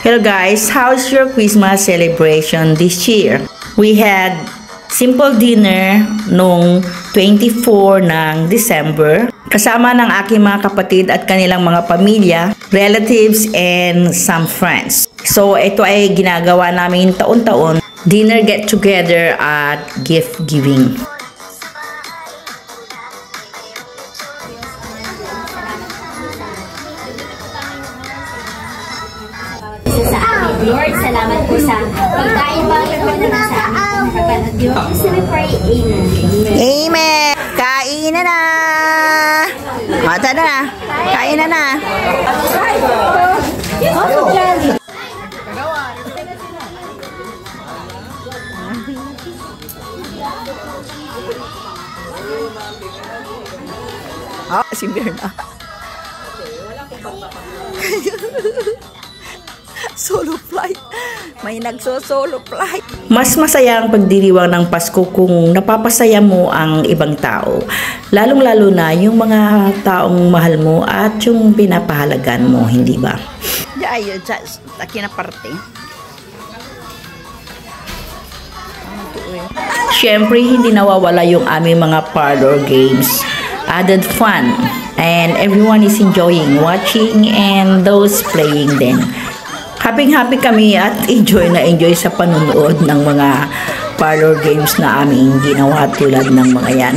Hello guys, how's your Christmas celebration this year? We had simple dinner nung 24 ng December kasama ng aking mga kapatid at kanilang mga pamilya, relatives, and some friends. So ito ay ginagawa namin taon-taon, dinner get together at gift giving. Lord, salamat po sa pagkain pa ito na sa aming nakapanood. Diyos, we pray. Amen. Amen! Kain na na! Mata na na! Kain na na! Ah, si Berna. Solo flight. May nagso-solo flight. Mas masaya ang pagdiriwang ng Pasko kung napapasaya mo ang ibang tao. Lalong-lalo na yung mga taong mahal mo at yung pinapahalagan mo, hindi ba? Ay, taki na parte. Siyempre, hindi nawawala yung aming mga parlor games. Added fun. And everyone is enjoying watching and those playing din. Happy kami at enjoy sa panunood ng mga parlor games na aming ginawa tulad ng mga yan.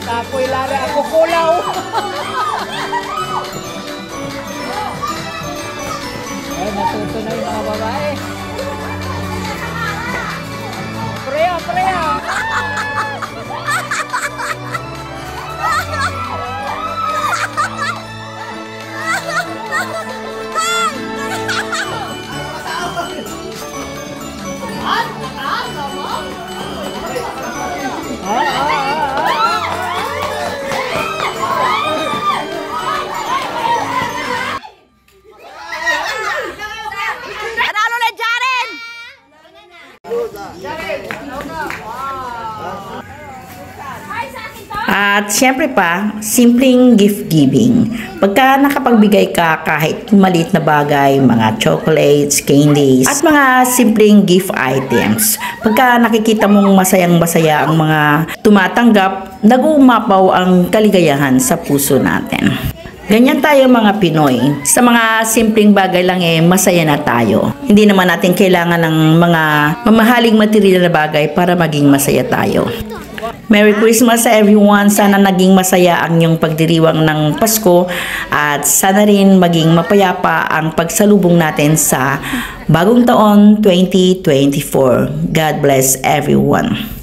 Kapoy lari ako kulaw. Ay, natuto na yung mga babae. Preya! At syempre pa, simpleng gift giving. Pagka nakapagbigay ka kahit maliit na bagay, mga chocolates, candies, at mga simpleng gift items. Pagka nakikita mong masayang-masaya ang mga tumatanggap, nag-uumapaw ang kaligayahan sa puso natin. Ganyan tayo mga Pinoy. Sa mga simpleng bagay lang masaya na tayo. Hindi naman natin kailangan ng mga mamahaling material na bagay para maging masaya tayo. Merry Christmas sa everyone. Sana naging masaya ang iyong pagdiriwang ng Pasko at sana rin maging mapayapa ang pagsalubong natin sa bagong taon 2024. God bless everyone.